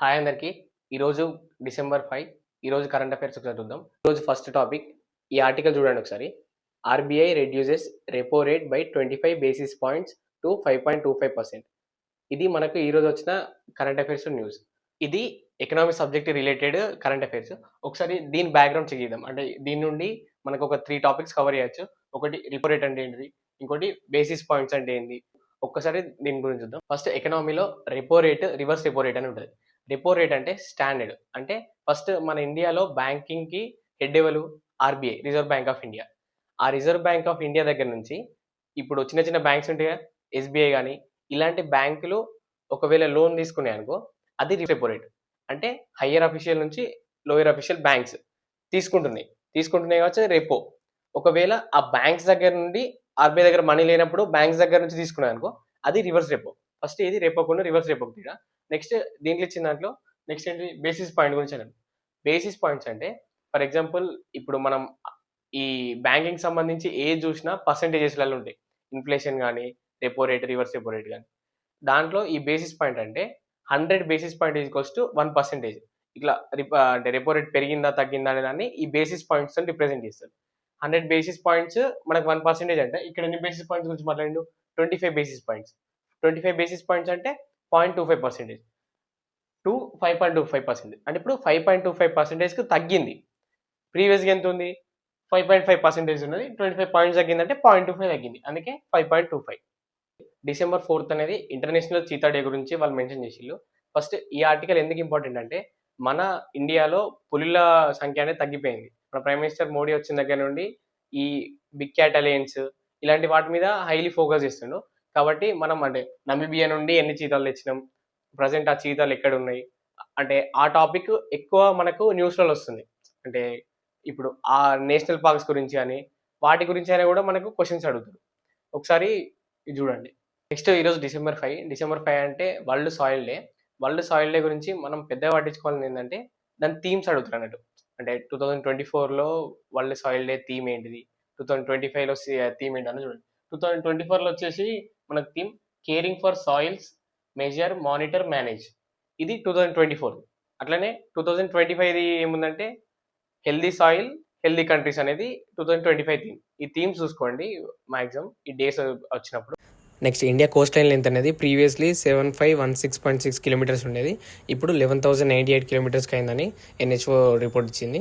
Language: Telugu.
హాయ్ అందరికీ. ఈరోజు డిసెంబర్ 5 ఈరోజు కరెంట్ అఫైర్స్ ఒకసారి చూద్దాం. ఈరోజు ఫస్ట్ టాపిక్ ఈ ఆర్టికల్ చూడండి ఒకసారి. RBI reduces repo rate by 25 basis points to 5.25%. ఇది మనకు ఈరోజు వచ్చిన కరెంట్ అఫైర్స్ న్యూస్. ఇది economic subject related current affairs. ఒకసారి దీని బ్యాక్గ్రౌండ్ చెక్ చేద్దాం. అంటే దీని నుండి మనకు ఒక 3 టాపిక్స్ కవర్ చేయొచ్చు. ఒకటి రెపో రేట్ అంటే ఏంటిది, ఇంకోటి బేసిస్ పాయింట్స్ అంటే ఏంటి, ఒక్కసారి దీని గురించి చూద్దాం. ఫస్ట్ ఎకనామీలో repo rate, reverse repo rate అని ఉంటుంది. రెపో రేట్ అంటే స్టాండర్డ్. అంటే ఫస్ట్ మన ఇండియాలో బ్యాంకింగ్ కి హెడ్ ఎవరు? RBI, reserve bank of India. ఆ రిజర్వ్ బ్యాంక్ ఆఫ్ ఇండియా దగ్గర నుంచి ఇప్పుడు చిన్న చిన్న బ్యాంక్స్ ఉంటాయి కదా, ఎస్బీఐ కానీ ఇలాంటి బ్యాంకులు ఒకవేళ లోన్ తీసుకున్నాయి అనుకో, అది రెపో రేట్. అంటే హయ్యర్ అఫీషియల్ నుంచి లోయర్ అఫీషియల్ బ్యాంక్స్ తీసుకుంటున్నాయి కావచ్చు రెపో. ఒకవేళ ఆ బ్యాంక్స్ దగ్గర నుండి ఆర్బీఐ దగ్గర మనీ లేనప్పుడు బ్యాంక్స్ దగ్గర నుంచి తీసుకున్నాయి అనుకో, అది రివర్స్ రెపో. ఫస్ట్ ఇది రెపోకుండా రివర్స్ రెపో తీరా. నెక్స్ట్ దీంట్లో ఇచ్చిన దాంట్లో నెక్స్ట్ ఏంటి, బేసిస్ పాయింట్ గురించి అన్నాను. బేసిస్ పాయింట్స్ అంటే ఫర్ ఎగ్జాంపుల్ ఇప్పుడు మనం ఈ బ్యాంకింగ్ సంబంధించి ఏది చూసినా పర్సెంటేజెస్లలో ఉంటాయి. ఇన్ఫ్లేషన్ కానీ, repo rate, reverse repo rate కానీ. దాంట్లో ఈ బేసిస్ పాయింట్ అంటే 100 బేసిస్ పాయింట్ ఈక్వల్స్ టు 1%. ఇట్లా అంటే రెపో రేట్ పెరిగిందా తగ్గిందా అనే దాన్ని ఈ బేసిస్ పాయింట్స్ రిప్రజెంట్ చేస్తారు. 100 బేసిస్ పాయింట్స్ మనకు 1% అంటే ఇక్కడ ఎన్ని బేసిస్ పాయింట్స్ గురించి మాట్లాడిండు? 25 బేసిస్ పాయింట్స్. 25 బేసిస్ పాయింట్స్ అంటే 0.25% టు 5.25%. అంటే ఇప్పుడు 5.25% తగ్గింది. ప్రీవియస్గా ఎంత ఉంది? 5.5% ఉన్నది. 25 పాయింట్స్ తగ్గిందంటే 0.25 తగ్గింది. అందుకే 5.25. డిసెంబర్ 4 అనేది ఇంటర్నేషనల్ చీతా డే గురించి వాళ్ళు మెన్షన్ చేసిళ్ళు. ఫస్ట్ ఈ ఆర్టికల్ ఎందుకు ఇంపార్టెంట్ అంటే మన ఇండియాలో పులుల సంఖ్య అనేది తగ్గిపోయింది. మన ప్రైమ్ మినిస్టర్ మోడీ వచ్చిన దగ్గర నుండి ఈ బిగ్ క్యాట్ అలయన్స్ ఇలాంటి వాటి మీద హైలీ ఫోకస్ చేస్తుండు. కాబట్టి మనం అంటే నమీబియా నుండి ఎన్ని చీతాలు తెచ్చినాం, ప్రజెంట్ ఆ చీతాలు ఎక్కడ ఉన్నాయి అంటే ఆ టాపిక్ ఎక్కువ మనకు న్యూస్లలో వస్తుంది. అంటే ఇప్పుడు ఆ నేషనల్ పార్క్స్ గురించి కానీ వాటి గురించి అయినా కూడా మనకు క్వశ్చన్స్ అడుగుతారు. ఒకసారి ఇది చూడండి. నెక్స్ట్ ఈరోజు డిసెంబర్ 5 అంటే world soil day. World soil day గురించి మనం పెద్దగా పట్టించుకోవాలని ఏంటంటే దాని థీమ్స్ అడుగుతారు అన్నట్టు. అంటే 2024లో వరల్డ్ సాయిల్ డే థీమ్ ఏంటిది, 2025లో థీమ్ ఏంటి అని చూడండి. 2024లో వచ్చేసి మనకు theme caring for soils, measure, monitor, manage. ఇది 2024. అట్లనే 2025 ఏముందంటే హెల్దీ సాయిల్, హెల్దీ కంట్రీస్ అనేది 2025 థీమ్. ఈ థీమ్స్ చూసుకోండి మాక్సిమం ఈ డేస్ వచ్చినప్పుడు. Next India Coast line length అనేది ప్రీవియస్లీ 7516.6 కిలోమీటర్స్ ఉండేది. ఇప్పుడు 11,098 కిలోమీటర్స్కి అయిందని ఎన్హెచ్ఓ రిపోర్ట్ ఇచ్చింది.